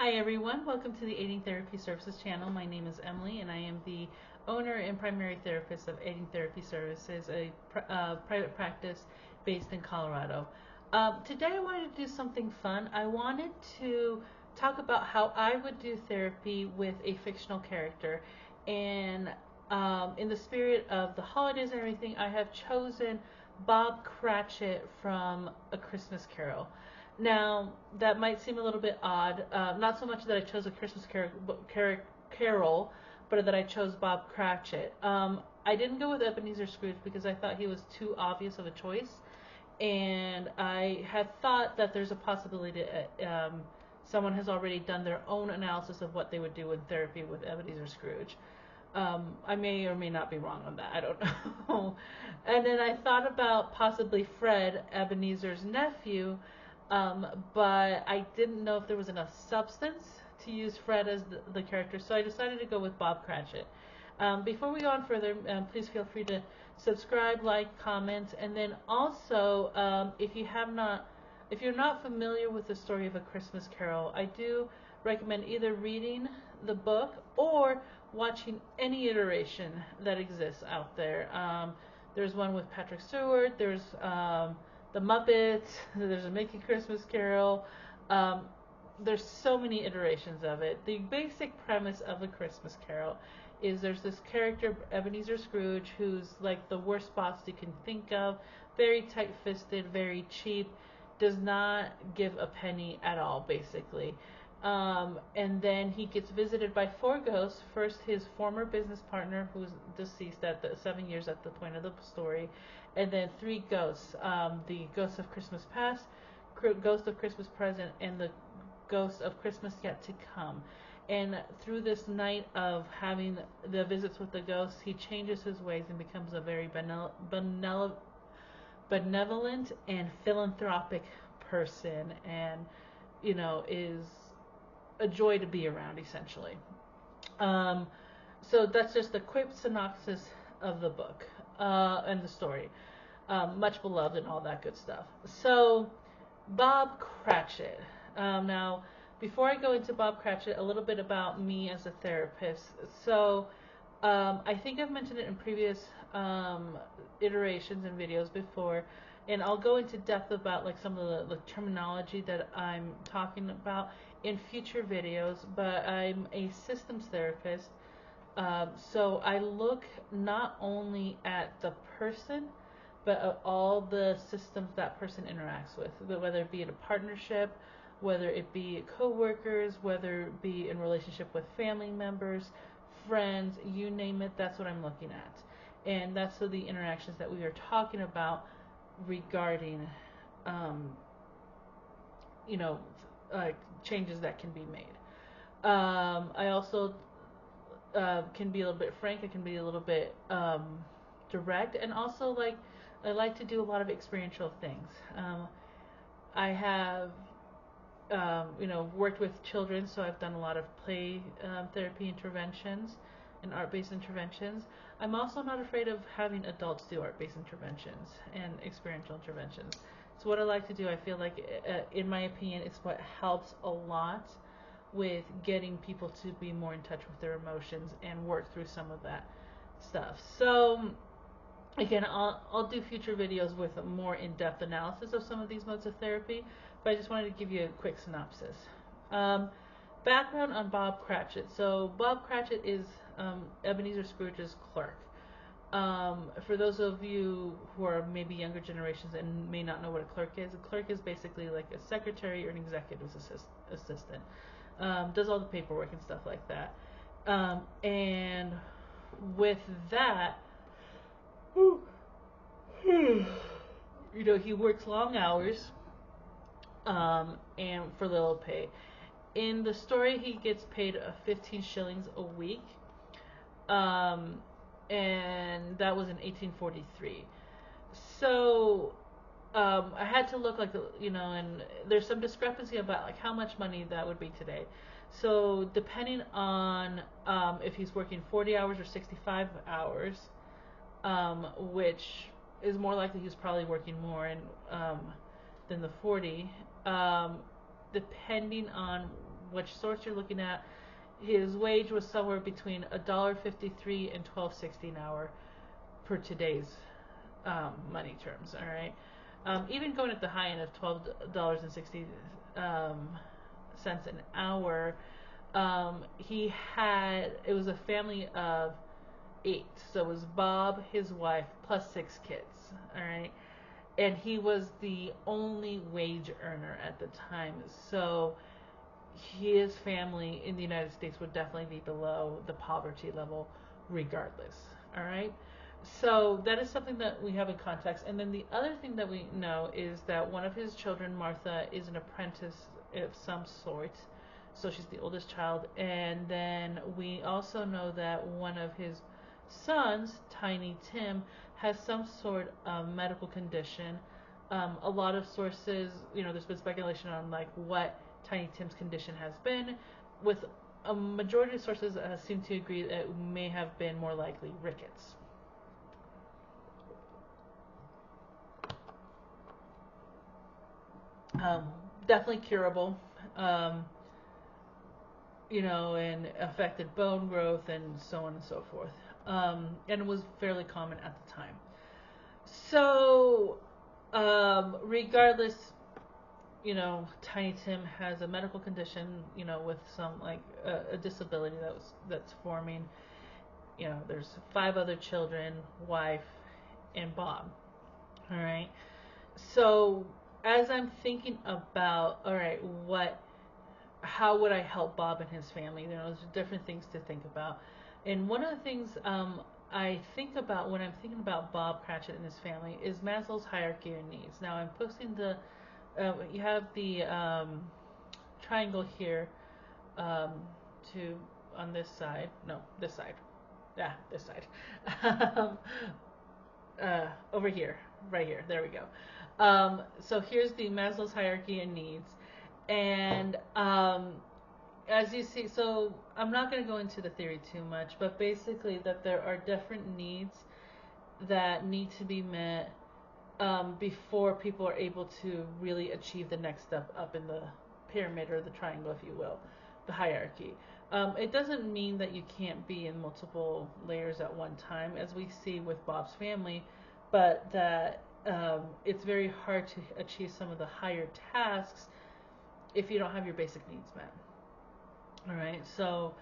Hi everyone, welcome to the Aiding Therapy Services channel. My name is Emily and I am the owner and primary therapist of Aiding Therapy Services, a private practice based in Colorado. Today I wanted to do something fun. I wanted to talk about how I would do therapy with a fictional character, and in the spirit of the holidays and everything, I have chosen Bob Cratchit from A Christmas Carol. Now, that might seem a little bit odd, not so much that I chose A Christmas Carol, but that I chose Bob Cratchit. I didn't go with Ebenezer Scrooge because I thought he was too obvious of a choice, and I had thought that there's a possibility that someone has already done their own analysis of what they would do in therapy with Ebenezer Scrooge. I may or may not be wrong on that. I don't know. And then I thought about possibly Fred, Ebenezer's nephew, but I didn't know if there was enough substance to use Fred as the character, so I decided to go with Bob Cratchit. Before we go on further, please feel free to subscribe, like, comment, and then also, if you're not familiar with the story of A Christmas Carol, I do recommend either reading the book or watching any iteration that exists out there. There's one with Patrick Stewart, there's the Muppets, there's a Mickey Christmas Carol. There's so many iterations of it. The basic premise of A Christmas Carol is there's this character, Ebenezer Scrooge, who's like the worst boss you can think of, very tight-fisted, very cheap, does not give a penny at all, basically. And then he gets visited by four ghosts. First, his former business partner, who's deceased at 7 years at the point of the story, and then three ghosts: the ghost of Christmas past, ghost of Christmas present, and the ghost of Christmas yet to come. And through this night of having the visits with the ghosts, he changes his ways and becomes a very benevolent and philanthropic person, and is a joy to be around, essentially. So that's just a quick synopsis of the book and the story. Much beloved and all that good stuff. So, Bob Cratchit. Now, before I go into Bob Cratchit, a little bit about me as a therapist. So, I think I've mentioned it in previous iterations and videos before, and I'll go into depth about like some of the terminology that I'm talking about in future videos, but I'm a systems therapist, so I look not only at the person, but at all the systems that person interacts with, whether it be in a partnership, whether it be co-workers, whether it be in relationship with family members, friends, you name it, that's what I'm looking at. And that's the interactions that we are talking about regarding, changes that can be made. I also can be a little bit frank. I can be a little bit direct, and also I like to do a lot of experiential things. I have worked with children, so I've done a lot of play therapy interventions and art-based interventions. I'm also not afraid of having adults do art-based interventions and experiential interventions. So what I like to do, I feel like, in my opinion, it's what helps a lot with getting people to be more in touch with their emotions and work through some of that stuff. So again, I'll do future videos with a more in-depth analysis of some of these modes of therapy, but I just wanted to give you a quick synopsis. Background on Bob Cratchit. So Bob Cratchit is Ebenezer Scrooge's clerk. For those of you who are maybe younger generations and may not know what a clerk is basically like a secretary or an executive assistant. Does all the paperwork and stuff like that. And with that, he works long hours and for little pay. In the story, he gets paid 15 shillings a week, and that was in 1843. So I had to look and there's some discrepancy about how much money that would be today. So depending on if he's working 40 hours or 65 hours, which is more likely he's probably working more than the 40, depending on which source you're looking at, his wage was somewhere between $1.53 and $12.60 an hour per today's money terms. All right, even going at the high end of $12.60 cents an hour. It was a family of 8, so it was Bob, his wife, plus 6 kids. All right, and he was the only wage earner at the time, so his family in the United States would definitely be below the poverty level regardless. All right, so that is something that we have in context. And then the other thing that we know is that one of his children, Martha, is an apprentice of some sort, so she's the oldest child. And then we also know that one of his sons, Tiny Tim, has some sort of medical condition. A lot of sources, there's been speculation on like what Tiny Tim's condition has been. With a majority of sources seem to agree that it may have been more likely rickets. Definitely curable. And affected bone growth and so on and so forth. And it was fairly common at the time. So, regardless, Tiny Tim has a medical condition, with some like a disability that's forming. There's 5 other children, wife, and Bob. All right. So as I'm thinking about, all right, how would I help Bob and his family? There's different things to think about. And one of the things I think about when I'm thinking about Bob Cratchit and his family is Maslow's hierarchy of needs. Now I'm posting you have the triangle here on this side. No, this side. Yeah, this side. Over here, right here. There we go. So here's the Maslow's hierarchy of needs. And as you see, so I'm not going to go into the theory too much, but basically that there are different needs that need to be met before people are able to really achieve the next step up in the pyramid or the triangle, if you will, the hierarchy. It doesn't mean that you can't be in multiple layers at one time, as we see with Bob's family, but that it's very hard to achieve some of the higher tasks if you don't have your basic needs met. All right, so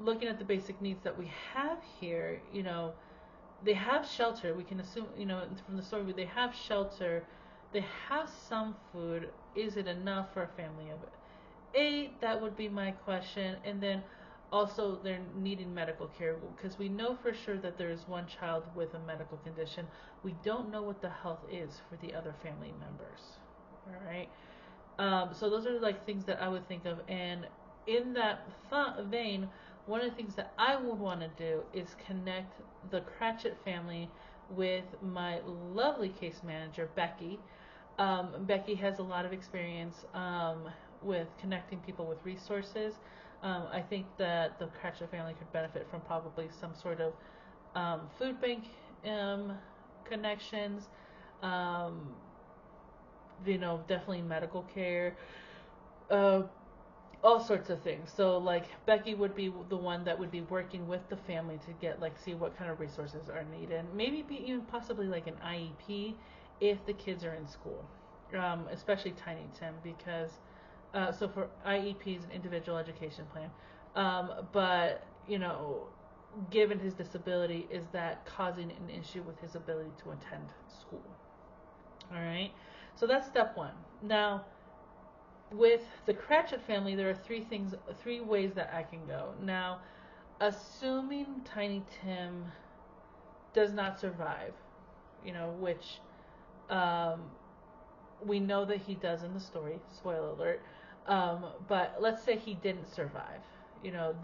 looking at the basic needs that we have here, they have shelter. We can assume, from the story, they have shelter. They have some food. Is it enough for a family of 8? That would be my question. And then also they're needing medical care, because we know for sure that there is one child with a medical condition. We don't know what the health is for the other family members. All right. So those are like things that I would think of. And in that vein, one of the things that I would want to do is connect the Cratchit family with my lovely case manager, Becky. Becky has a lot of experience with connecting people with resources. I think that the Cratchit family could benefit from probably some sort of food bank connections, definitely medical care, all sorts of things. So like Becky would be the one that would be working with the family to get see what kind of resources are needed. Maybe be even possibly like an IEP if the kids are in school, especially Tiny Tim, because so for IEPs, an individual education plan, but given his disability, is that causing an issue with his ability to attend school? All right, so that's step 1. Now, with the Cratchit family, there are 3 ways that I can go. Now, assuming Tiny Tim does not survive, which we know that he does in the story, spoiler alert, but let's say he didn't survive,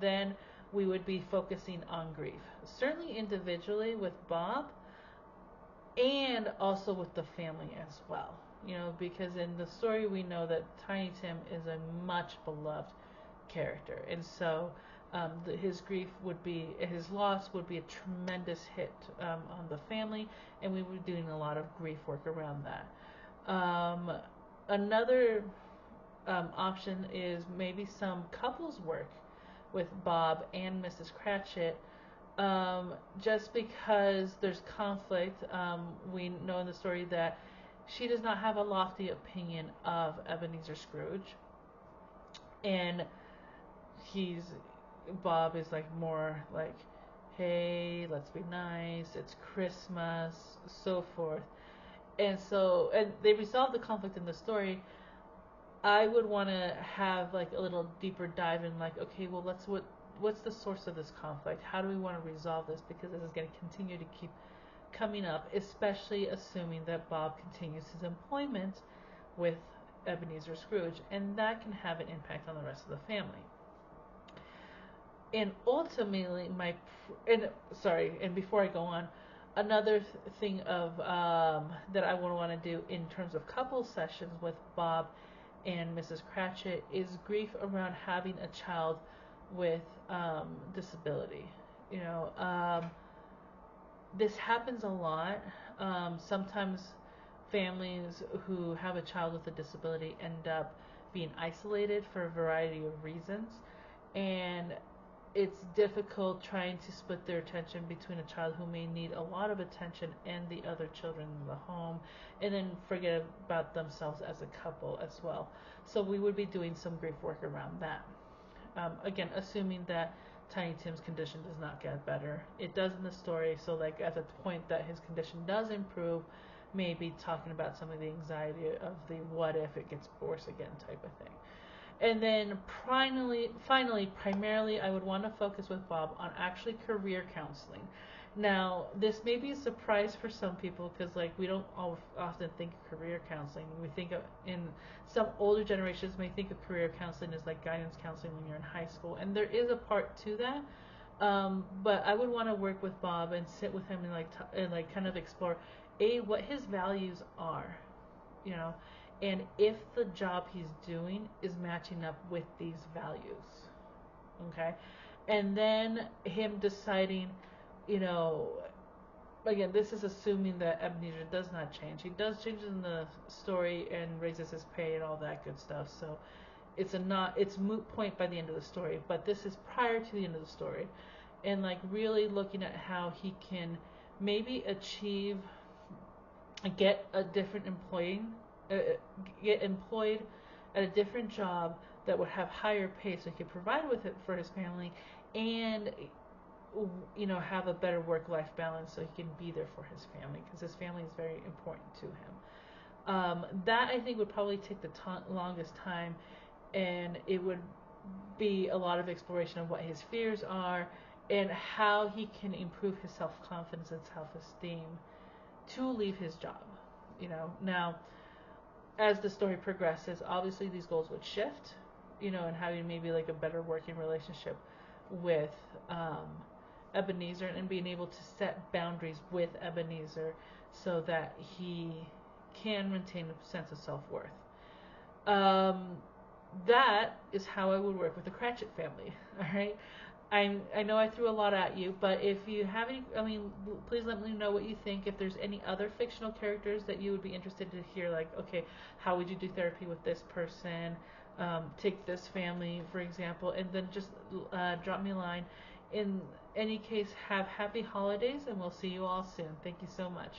then we would be focusing on grief. Certainly individually with Bob, and also with the family as well. Because in the story we know that Tiny Tim is a much beloved character, and so his loss would be a tremendous hit on the family, and we were doing a lot of grief work around that. Another option is maybe some couples work with Bob and Mrs. Cratchit, just because there's conflict. We know in the story that she does not have a lofty opinion of Ebenezer Scrooge, and he's Bob is like more like, hey, let's be nice, it's Christmas, so forth. And they resolve the conflict in the story. I would want to have like a little deeper dive in, like, okay, well, what's the source of this conflict? How do we want to resolve this? Because this is going to continue to keep coming up, especially assuming that Bob continues his employment with Ebenezer Scrooge, and that can have an impact on the rest of the family. And ultimately, and before I go on, another thing of that I would want to do in terms of couple sessions with Bob and Mrs. Cratchit is grief around having a child with disability. You know, this happens a lot. Sometimes families who have a child with a disability end up being isolated for a variety of reasons, and it's difficult trying to split their attention between a child who may need a lot of attention and the other children in the home, and then forget about themselves as a couple as well. So we would be doing some grief work around that. Again, assuming that Tiny Tim's condition does not get better. It does in the story, so like at the point that his condition does improve, maybe talking about some of the anxiety of the what if it gets worse again type of thing. And then finally, primarily, I would want to focus with Bob on actually career counseling. Now, this may be a surprise for some people because, like, we don't often think of career counseling. We think of, in some older generations, may think of career counseling as like guidance counseling when you're in high school, and there is a part to that. But I would want to work with Bob and sit with him and like kind of explore what his values are, you know, and if the job he's doing is matching up with these values. Okay? And then him deciding, you know, again, this is assuming that Ebenezer does not change. He does change in the story and raises his pay and all that good stuff. So it's moot point by the end of the story, but this is prior to the end of the story. And like really looking at how he can maybe get a different get employed at a different job that would have higher pay so he could provide with it for his family, and you know, have a better work-life balance so he can be there for his family, because his family is very important to him. That I think would probably take the longest time, and it would be a lot of exploration of what his fears are and how he can improve his self-confidence and self-esteem to leave his job. You know, now as the story progresses, obviously these goals would shift, you know, and having maybe like a better working relationship with Ebenezer, and being able to set boundaries with Ebenezer so that he can maintain a sense of self-worth. That is how I would work with the Cratchit family. All right. I know I threw a lot at you, but if you have any, please let me know what you think. If there's any other fictional characters that you would be interested to hear, like, okay, how would you do therapy with this person? Take this family, for example, and then just drop me a line. In any case, have happy holidays, and we'll see you all soon. Thank you so much.